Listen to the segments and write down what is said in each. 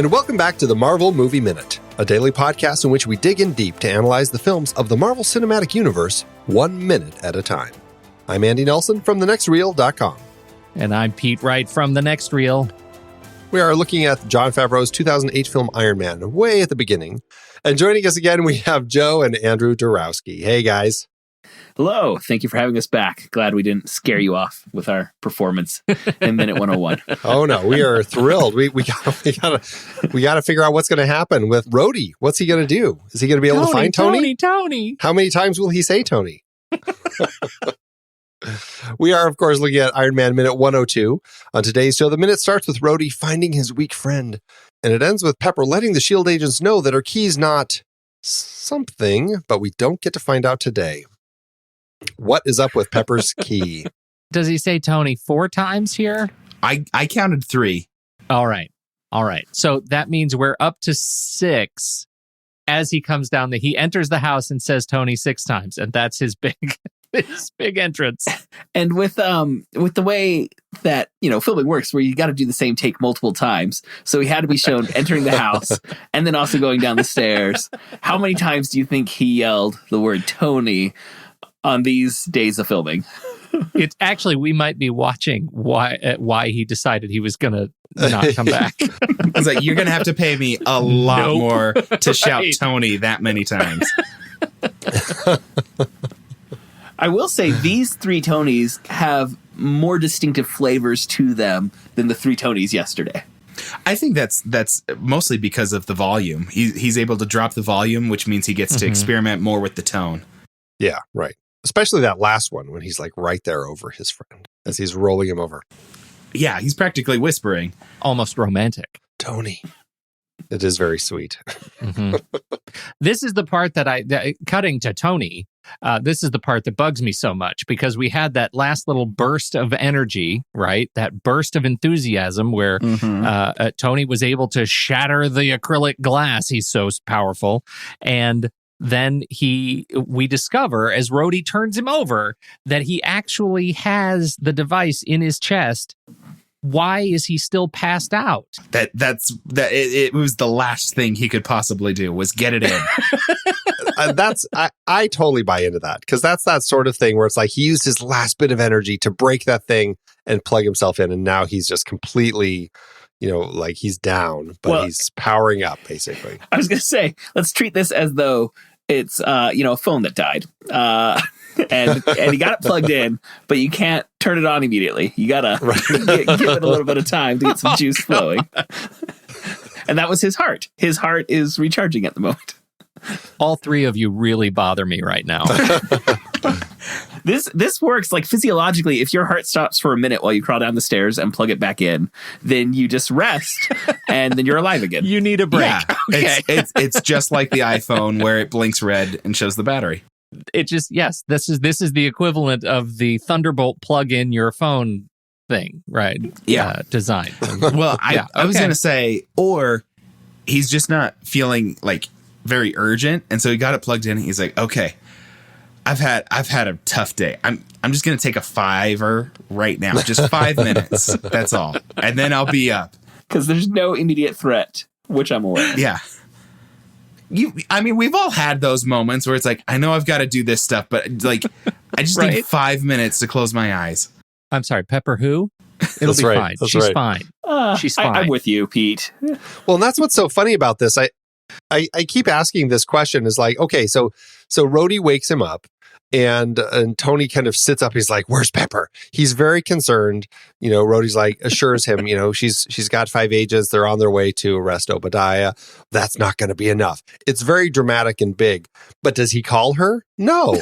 And welcome back to the Marvel Movie Minute, a daily podcast in which we dig in deep to analyze the films of the Marvel Cinematic Universe 1 minute at a time. I'm Andy Nelson from thenextreel.com. And I'm Pete Wright from The Next Reel. We are looking at Jon Favreau's 2008 film Iron Man, way at the beginning. And joining us again, we have Joe and Andrew Darowski. Hey, guys. Hello. Thank you for having us back. Glad we didn't scare you off with our performance in minute 101. Oh, no. We are thrilled. We gotta figure out what's going to happen with Rhodey. What's he going to do? Is he going to be able to find Tony? Tony. How many times will he say Tony? We are, of course, looking at Iron Man Minute 102. On today's show, the minute starts with Rhodey finding his weak friend, and it ends with Pepper letting the S.H.I.E.L.D. agents know that her key's not something, but we don't get to find out today. What is up with Pepper's key? Does he say Tony 4 times here? I counted 3. All right. So that means we're up to 6 as he comes down. He enters the house and says Tony 6 times, and that's his big entrance. And with the way that, filming works, where you got to do the same take multiple times. So he had to be shown entering the house and then also going down the stairs. How many times do you think he yelled the word Tony on these days of filming? It's actually, we might be watching why he decided he was going to not come back. I was like, you're going to have to pay me a lot more to shout Tony that many times. I will say these 3 Tonys have more distinctive flavors to them than the 3 Tonys yesterday. I think that's mostly because of the volume. He's able to drop the volume, which means he gets to experiment more with the tone. Yeah, right. Especially that last one when he's like right there over his friend as he's rolling him over. Yeah, he's practically whispering. Almost romantic. Tony. It is very sweet. This is the part that cutting to Tony, this is the part that bugs me so much, because we had that last little burst of energy, right? That burst of enthusiasm where Tony was able to shatter the acrylic glass. He's so powerful. And then we discover, as Rhodey turns him over, that he actually has the device in his chest. Why is he still passed out? It was the last thing he could possibly do was get it in. I totally buy into that, because that's that sort of thing where it's like he used his last bit of energy to break that thing and plug himself in, and now he's just completely, like he's down, but he's powering up, basically. I was going to say, let's treat this as though it's a phone that died. And you got it plugged in, but you can't turn it on immediately. You gotta give it a little bit of time to get some juice flowing. And that was his heart. His heart is recharging at the moment. All 3 of you really bother me right now. This works like physiologically. If your heart stops for a minute while you crawl down the stairs and plug it back in, then you just rest and then you're alive again. You need a break. Yeah, okay. It's just like the iPhone where it blinks red and shows the battery. It just, yes, this is the equivalent of the Thunderbolt plug in your phone thing, right? Yeah. Design. Well, I was going to say, or he's just not feeling like very urgent. And so he got it plugged in. And he's like, okay, I've had a tough day. I'm just going to take a 5 right now. Just 5 minutes. That's all. And then I'll be up. Because there's no immediate threat, which I'm aware of. Yeah. We've all had those moments where it's like, I know I've got to do this stuff, but like, I just need 5 minutes to close my eyes. I'm sorry, Pepper who? It'll be fine. She's fine. She's fine. I'm with you, Pete. Well, and that's what's so funny about this. I keep asking this question is like, okay, so Rhodey wakes him up and Tony kind of sits up. He's like, where's Pepper? He's very concerned. Rhodey's like, assures him, she's got 5 agents. They're on their way to arrest Obadiah. That's not going to be enough. It's very dramatic and big. But does he call her? No.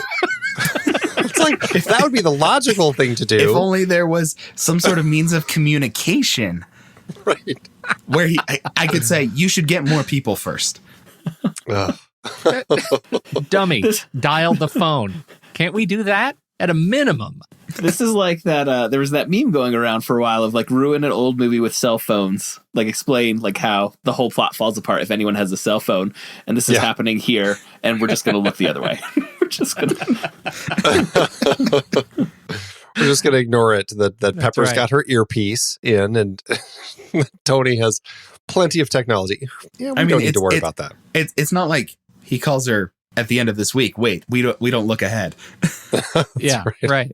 It's like, that would be the logical thing to do. If only there was some sort of means of communication. Right. Where I could say, you should get more people first. Dummy, dial the phone. Can't we do that? At a minimum. This is like that, there was that meme going around for a while of like ruin an old movie with cell phones. Like explain like how the whole plot falls apart if anyone has a cell phone. And this is happening here, and we're just going to look the other way. We're just going to ignore it, that Pepper's got her earpiece in and Tony has plenty of technology. Yeah, we don't need to worry about that. It's not like he calls her at the end of this week. Wait, we don't look ahead. Yeah, right.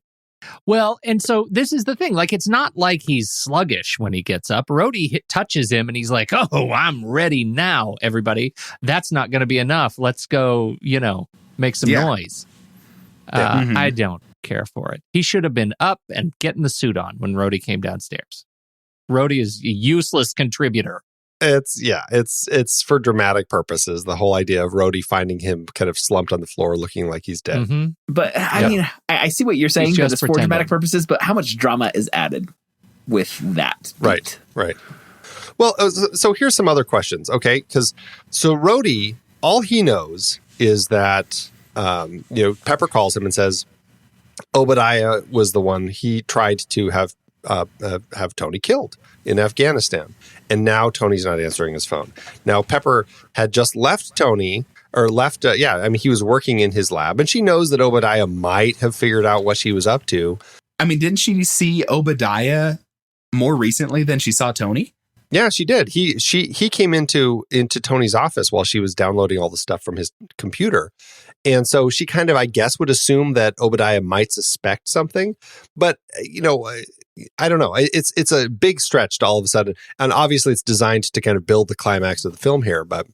Well, and so this is the thing. Like, it's not like he's sluggish when he gets up. Rhodey touches him and he's like, oh, I'm ready now, everybody. That's not going to be enough. Let's go, make some noise. I don't care for it. He should have been up and getting the suit on when Rhodey came downstairs. Rhodey is a useless contributor. It's for dramatic purposes. The whole idea of Rhodey finding him kind of slumped on the floor looking like he's dead. Mm-hmm. But I mean, I see what you're saying, that it's for dramatic purposes, but how much drama is added with that? Right. Well, so here's some other questions, okay? Because Rhodey, all he knows is that, Pepper calls him and says, Obadiah was the one he tried to have Tony killed in Afghanistan. And now Tony's not answering his phone. Now, Pepper had just left Tony, he was working in his lab, and she knows that Obadiah might have figured out what she was up to. I mean, didn't she see Obadiah more recently than she saw Tony? Yeah, she did. He came into Tony's office while she was downloading all the stuff from his computer. And so she kind of, I guess, would assume that Obadiah might suspect something. But, I don't know. It's a big stretch to all of a sudden. And obviously it's designed to kind of build the climax of the film here. But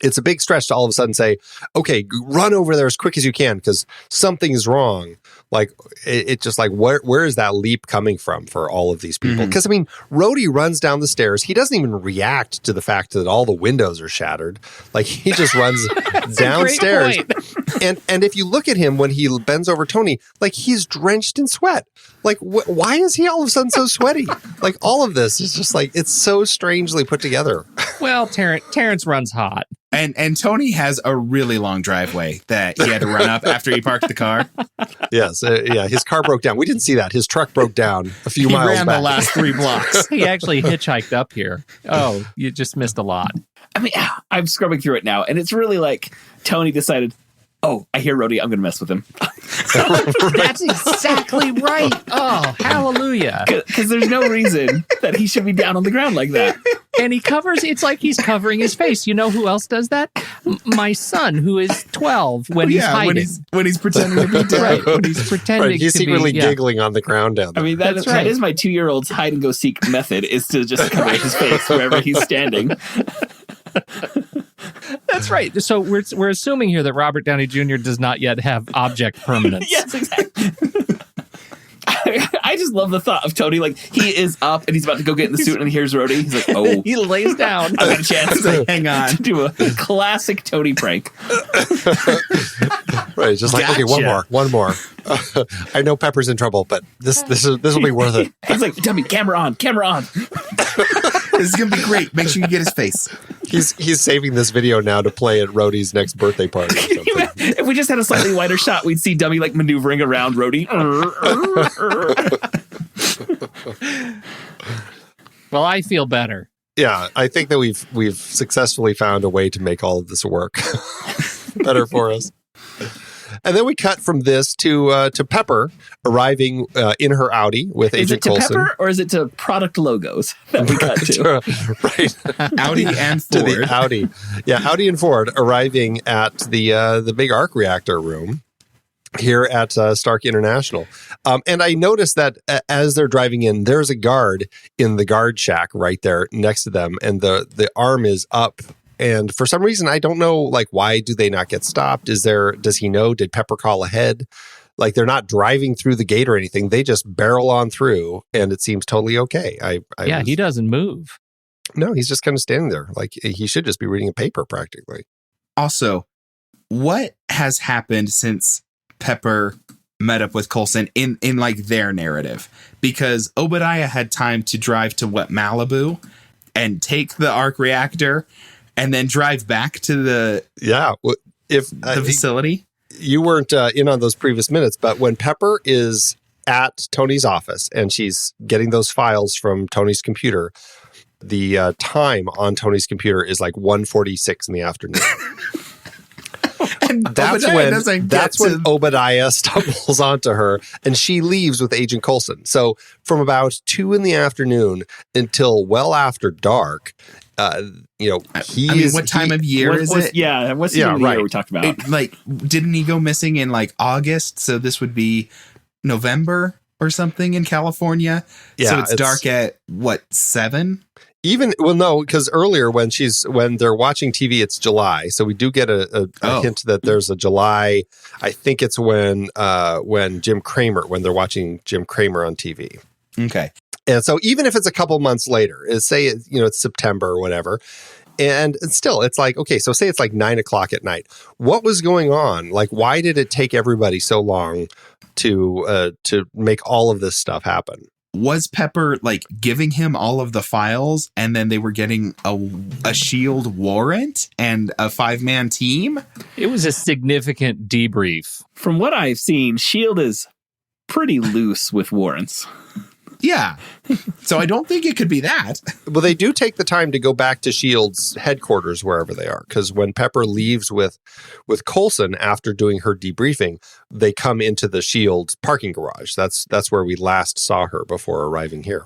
it's a big stretch to all of a sudden say, okay, run over there as quick as you can because something is wrong. Like, it's just like, where is that leap coming from for all of these people? Because, Rhodey runs down the stairs. He doesn't even react to the fact that all the windows are shattered. Like, he just runs downstairs. And if you look at him when he bends over Tony, like, he's drenched in sweat. Like, why is he all of a sudden so sweaty? Like, all of this is just like, it's so strangely put together. Well, Terrence runs hot. And Tony has a really long driveway that he had to run up after he parked the car. Yes. His car broke down. We didn't see that. His truck broke down a few miles back. He ran the last 3 blocks. He actually hitchhiked up here. Oh, you just missed a lot. I mean, I'm scrubbing through it now, and it's really like Tony decided, oh, I hear Rhodey, I'm going to mess with him. That's exactly right. Oh, hallelujah. Because there's no reason that he should be down on the ground like that. And it's like he's covering his face. You know who else does that? My son, who is 12, when he's hiding. When he's pretending to be dead. Right, when he's pretending he's to secretly be, giggling on the ground down there. I mean, that is my 2-year-old's hide-and-go-seek method, is to just cover his face wherever he's standing. That's right. So we're assuming here that Robert Downey Jr. does not yet have object permanence. Yes, exactly. I just love the thought of Tony, like, he is up and he's about to go get in the suit and he hears Rhodey. He's like, oh. He lays down. I got a chance to hang on. to do a classic Tony prank. Right, just like, okay, one more. I know Pepper's in trouble, but this will be worth it. He's like, dummy, camera on. This is going to be great. Make sure you get his face. He's saving this video now to play at Rhodey's next birthday party. If we just had a slightly wider shot, we'd see Dummy like maneuvering around Rhodey. Well, I feel better. Yeah, I think that we've successfully found a way to make all of this work better for us. And then we cut from this to Pepper arriving in her Audi with Agent Coulson. Is it to Pepper or is it to product logos that we cut to? Right. Audi and Ford. To the Audi. Yeah, Audi and Ford arriving at the big arc reactor room here at Stark International. And I noticed that as they're driving in, there's a guard in the guard shack right there next to them. And the arm is up. And for some reason, I don't know, like, why do they not get stopped? Does he know? Did Pepper call ahead? Like, they're not driving through the gate or anything. They just barrel on through, and it seems totally okay. He doesn't move. No, he's just kind of standing there. Like, he should just be reading a paper, practically. Also, what has happened since Pepper met up with Coulson in like their narrative? Because Obadiah had time to drive to Malibu and take the arc reactor and then drive back to the facility. You weren't in on those previous minutes, but when Pepper is at Tony's office and she's getting those files from Tony's computer, the time on Tony's computer is like 1:46 in the afternoon. And that's Obadiah doesn't get when Obadiah stumbles onto her, and she leaves with Agent Coulson. So from about 2 p.m. until well after dark, what time of year is it? Yeah, what's the time of the year we talked about? Didn't he go missing in like August? So this would be November or something in California. Yeah, so it's dark at what, 7? No, because earlier when they're watching TV, it's July. So we do get a hint that there's a July. I think it's when they're watching Jim Cramer on TV. Okay. And so even if it's a couple months later, say it's September or whatever, and still it's like, okay, so say it's like 9:00 at night. What was going on? Like, why did it take everybody so long to make all of this stuff happen? Was Pepper like giving him all of the files, and then they were getting a S.H.I.E.L.D. warrant and a 5-man team? It was a significant debrief. From what I've seen, S.H.I.E.L.D. is pretty loose with warrants. Yeah. So I don't think it could be that. Well, they do take the time to go back to S.H.I.E.L.D.'s headquarters, wherever they are, because when Pepper leaves with Coulson after doing her debriefing, they come into the S.H.I.E.L.D. parking garage. That's where we last saw her before arriving here.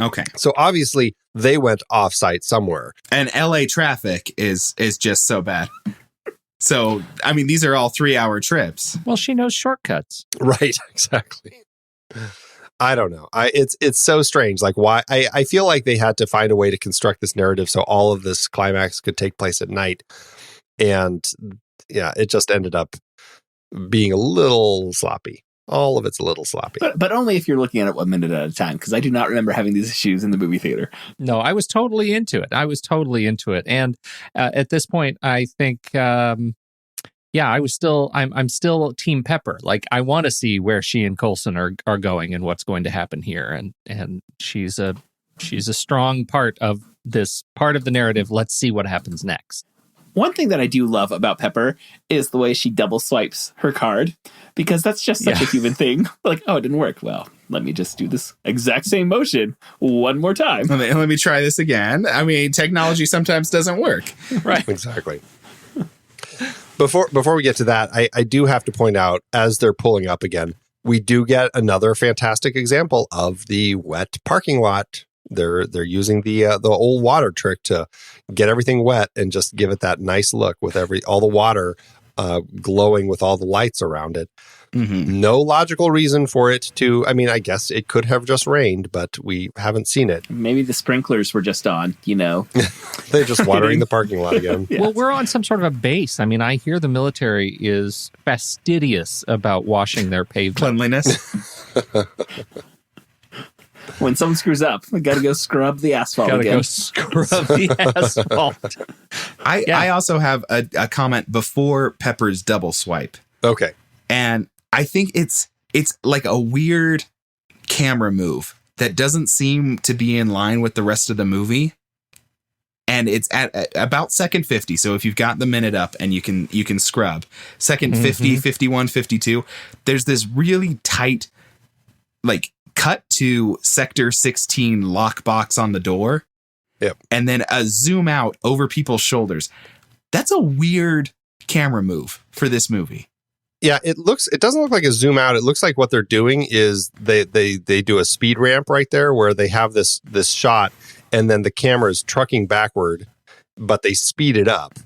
Okay. So obviously they went off-site somewhere. And LA traffic is just so bad. So, I mean, these are all 3-hour trips. Well, she knows shortcuts. Right, exactly. I don't know. It's so strange. Like, why? I feel like they had to find a way to construct this narrative so all of this climax could take place at night. And yeah, it just ended up being a little sloppy. All of it's a little sloppy. But only if you're looking at it 1 minute at a time, because I do not remember having these issues in the movie theater. No, I was totally into it. And at this point, I think... I'm still Team Pepper. Like, I want to see where she and Coulson are going and what's going to happen here. And she's a strong part of this part of the narrative. Let's see what happens next. One thing that I do love about Pepper is the way she double swipes her card, because that's just such a human thing. Like, oh, it didn't work. Well, let me just do this exact same motion one more time. Let me try this again. I mean, technology sometimes doesn't work. Right. Exactly. Before we get to that, I do have to point out, as they're pulling up again, we do get another fantastic example of the wet parking lot. They're using the old water trick to get everything wet and just give it that nice look with all the water glowing with all the lights around it. Mm-hmm. No logical reason for it to. I mean, I guess it could have just rained, but we haven't seen it. Maybe the sprinklers were just on, They're just watering the parking lot again. Yes. Well, we're on some sort of a base. I mean, I hear the military is fastidious about washing their pavement. Cleanliness. When someone screws up, we got to go scrub the asphalt again. Go scrub the asphalt. I also have a comment before Pepper's double swipe. Okay. And I think it's like a weird camera move that doesn't seem to be in line with the rest of the movie. And it's at about second 50. So if you've got the minute up and you can scrub second 50, 51, 52, there's this really tight, like, cut to sector 16 lockbox on the door. Yep. And then a zoom out over people's shoulders. That's a weird camera move for this movie. Yeah, it doesn't look like a zoom out. It looks like what they're doing is they do a speed ramp right there where they have this shot and then the camera is trucking backward, but they speed it up.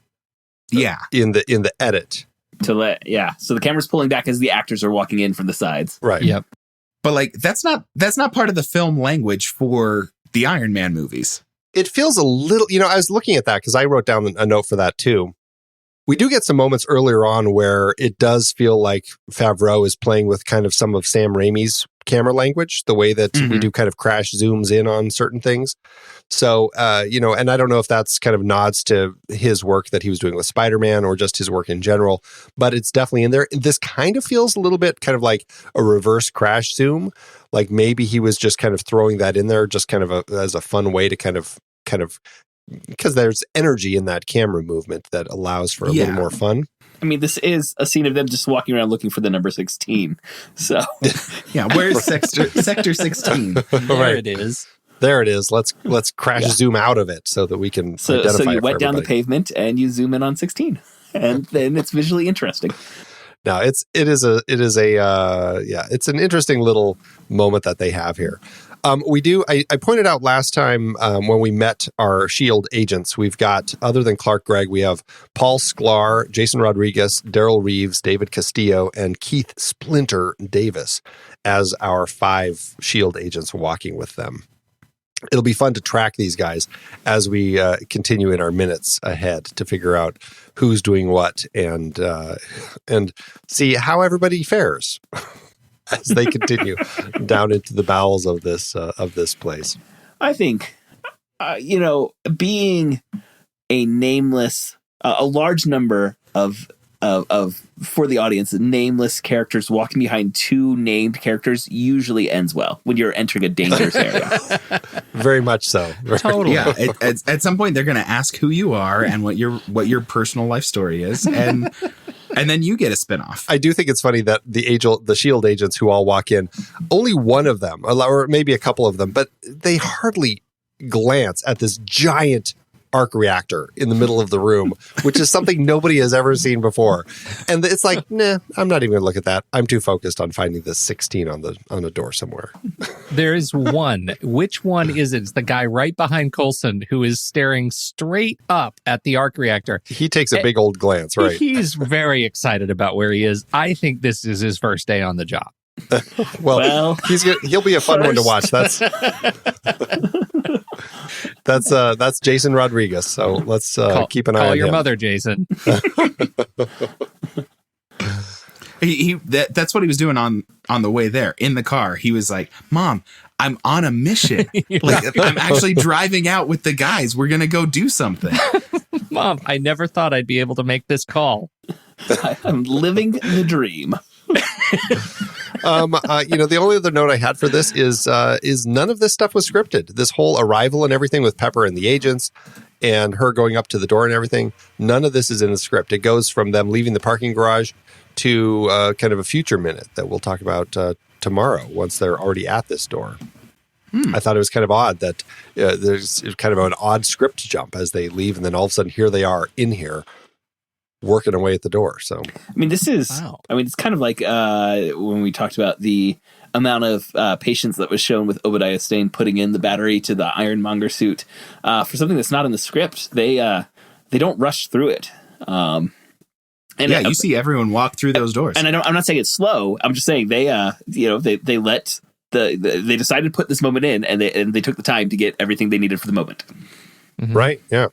Yeah. In the edit. So the camera's pulling back as the actors are walking in from the sides. Right. Yep. But like that's not part of the film language for the Iron Man movies. It feels a little, I was looking at that because I wrote down a note for that too. We do get some moments earlier on where it does feel like Favreau is playing with kind of some of Sam Raimi's camera language, the way that we do kind of crash zooms in on certain things. So, and I don't know if that's kind of nods to his work that he was doing with Spider-Man or just his work in general, but it's definitely in there. This kind of feels a little bit kind of like a reverse crash zoom. Like maybe he was just kind of throwing that in there just kind of as a fun way to kind of because there's energy in that camera movement that allows for a little more fun. I mean, this is a scene of them just walking around looking for the number 16. So, yeah, where's sector 16? There it is. There it is. Let's crash zoom out of it so that we can identify. So you it wet for down the everybody. pavement and you zoom in on 16. and then it's visually interesting. No, it's an interesting little moment that they have here. I pointed out last time when we met our S.H.I.E.L.D. agents, we've got, other than Clark Gregg, we have Paul Sklar, Jason Rodriguez, Daryl Reeves, David Castillo, and Keith Splinter Davis as our 5 S.H.I.E.L.D. agents walking with them. It'll be fun to track these guys as we continue in our minutes ahead to figure out who's doing what and see how everybody fares as they continue down into the bowels of this place. I think, being a nameless, a large number of for the audience, nameless characters walking behind 2 named characters usually ends well when you're entering a dangerous area. Very much so. Totally. Yeah, at some point they're going to ask who you are and what your personal life story is, and then you get a spinoff. I do think it's funny that the S.H.I.E.L.D. agents who all walk in, only one of them, or maybe a couple of them, but they hardly glance at this giant arc reactor in the middle of the room, which is something nobody has ever seen before. And it's like, nah, I'm not even going to look at that. I'm too focused on finding this 16 on a door somewhere. There is one. Which one is it? It's the guy right behind Coulson who is staring straight up at the arc reactor. He takes a big old glance, right? He's very excited about where he is. I think this is his first day on the job. well, he'll be a fun one to watch. That's Jason Rodriguez. So let's keep an eye on him. Call your mother, Jason. That's what he was doing on the way there in the car. He was like, "Mom, I'm on a mission. I'm actually driving out with the guys. We're gonna go do something." Mom, I never thought I'd be able to make this call. I'm living the dream. The only other note I had for this is none of this stuff was scripted. This whole arrival and everything with Pepper and the agents and her going up to the door and everything, none of this is in the script. It goes from them leaving the parking garage to kind of a future minute that we'll talk about tomorrow once they're already at this door. I thought it was kind of odd that there's kind of an odd script jump as they leave, and then all of a sudden here they are in here working away at the door. So, I mean, it's kind of like when we talked about the amount of patience that was shown with Obadiah Stane putting in the battery to the Ironmonger suit for something that's not in the script. They don't rush through it. You see everyone walk through those doors. And I'm not saying it's slow. I'm just saying they decided to put this moment in, and they took the time to get everything they needed for the moment. Mm-hmm. Right. Yeah.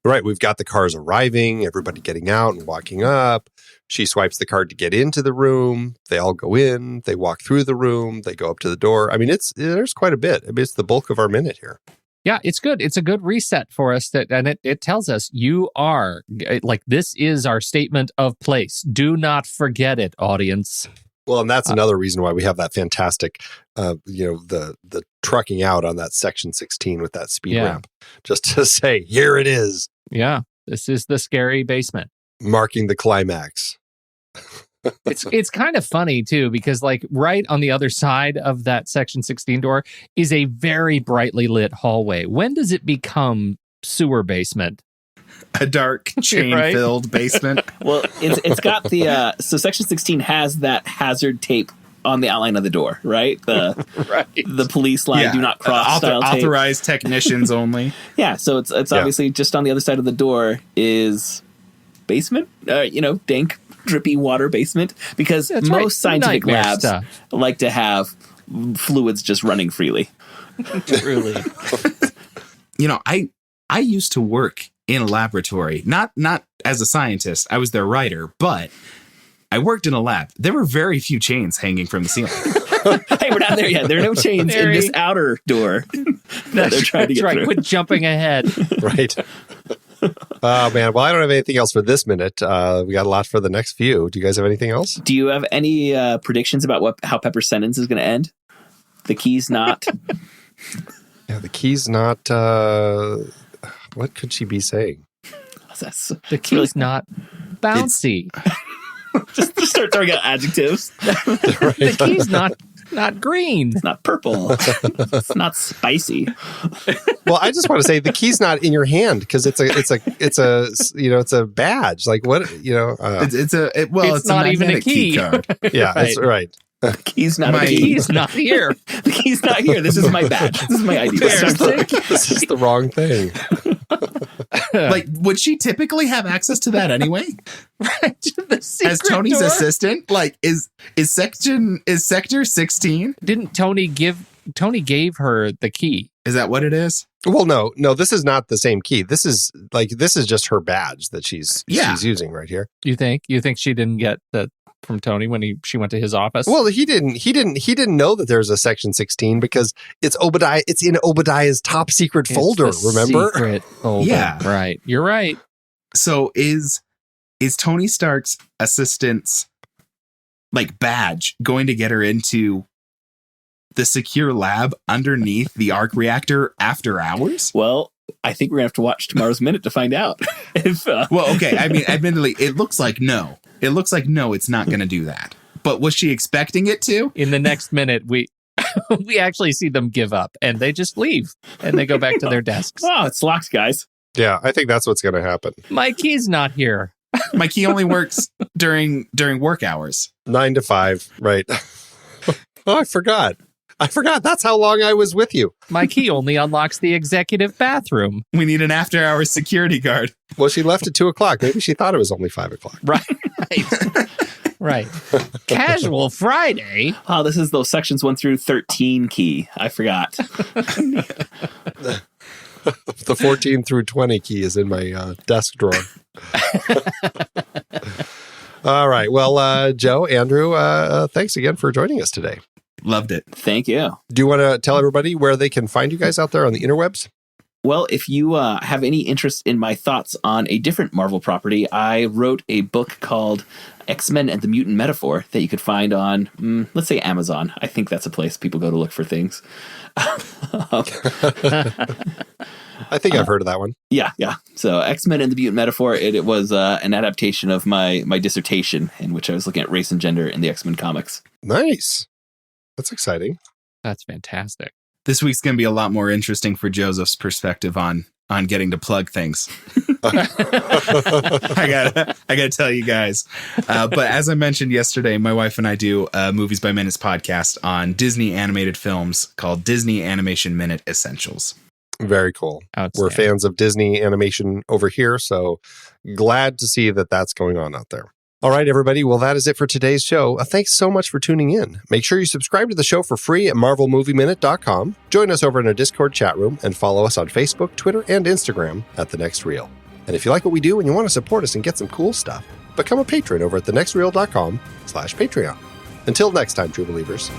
Right. We've got the cars arriving, everybody getting out and walking up. She swipes the card to get into the room. They all go in. They walk through the room. They go up to the door. I mean, there's quite a bit. I mean, it's the bulk of our minute here. Yeah, it's good. It's a good reset for us, and it tells us you are, like, this is our statement of place. Do not forget it, audience. Well, and that's another reason why we have that fantastic, the trucking out on that section 16 with that speed ramp, just to say, here it is. Yeah, this is the scary basement. Marking the climax. It's kind of funny, too, because like right on the other side of that section 16 door is a very brightly lit hallway. When does it become sewer basement? A dark chain-filled basement. Well, it's got the so section 16 has that hazard tape on the outline of the door, right? The police line, do not cross style tape. Authorized technicians only. Yeah, so it's obviously just on the other side of the door is basement, dank, drippy water basement, because most scientific labs like to have fluids just running freely. Truly. I used to work in a laboratory, not as a scientist. I was their writer, but I worked in a lab. There were very few chains hanging from the ceiling. Hey, we're not there yet. There are no chains in this outer door that they're trying to get through. Quit jumping ahead. Right. Oh, man. Well, I don't have anything else for this minute. We got a lot for the next few. Do you guys have anything else? Do you have any predictions about how Pepper's sentence is going to end? The key's not... Yeah, the key's not... what could she be saying? The key's not bouncy. Just start throwing out adjectives. The key's not not green. It's not purple. It's not spicy. Well, I just want to say the key's not in your hand because it's a badge. Like what, It's It's not a even a magnetic key. card. yeah, that's right. The key's not My- a key. He's not here. The key's not here. This is my badge. This is my ID. This is the wrong thing. Like, would she typically have access to that anyway? Right to the secret As Tony's door. assistant? Like, is sector 16? Didn't Tony gave her the key? Is that what it is? Well, no, this is not the same key. This is just her badge that she's using right here. You think she didn't get that from Tony when she went to his office? Well, he didn't know that there's a section 16 because it's in Obadiah's top secret folder, It's the remember? secret folder. Yeah. Right. You're right. So is Tony Stark's assistant's like badge going to get her into the secure lab underneath the arc reactor after hours? Well, I think we're going to have to watch tomorrow's minute to find out. Well, okay. I mean, admittedly, it looks like no. It looks like no, it's not going to do that. But was she expecting it to? In the next minute, we actually see them give up and they just leave and they go back to their desks. Oh, it's locked, guys. Yeah, I think that's what's going to happen. My key's not here. My key only works during work hours. 9 to 5, right? Oh, I forgot. That's how long I was with you. My key only unlocks the executive bathroom. We need an after-hours security guard. Well, she left at 2:00. Maybe she thought it was only 5:00. Right. Right. Casual Friday. Oh, this is those sections 1 through 13 key. I forgot. The 14 through 20 key is in my desk drawer. All right. Well, Joe, Andrew, thanks again for joining us today. Loved it. Thank you. Do you want to tell everybody where they can find you guys out there on the interwebs? Well, if you have any interest in my thoughts on a different Marvel property, I wrote a book called X-Men and the Mutant Metaphor that you could find on, let's say, Amazon. I think that's a place people go to look for things. I think I've heard of that one. Yeah. So X-Men and the Mutant Metaphor, it was an adaptation of my dissertation in which I was looking at race and gender in the X-Men comics. Nice. That's exciting. That's fantastic. This week's going to be a lot more interesting for Joseph's perspective on getting to plug things. I gotta tell you guys. But as I mentioned yesterday, my wife and I do a Movies by Minutes podcast on Disney animated films called Disney Animation Minute Essentials. Very cool. We're fans of Disney animation over here, so glad to see that that's going on out there. All right, everybody. Well, that is it for today's show. Thanks so much for tuning in. Make sure you subscribe to the show for free at marvelmovieminute.com. Join us over in our Discord chat room and follow us on Facebook, Twitter, and Instagram at The Next Reel. And if you like what we do and you want to support us and get some cool stuff, become a patron over at thenextreel.com/Patreon. Until next time, true believers.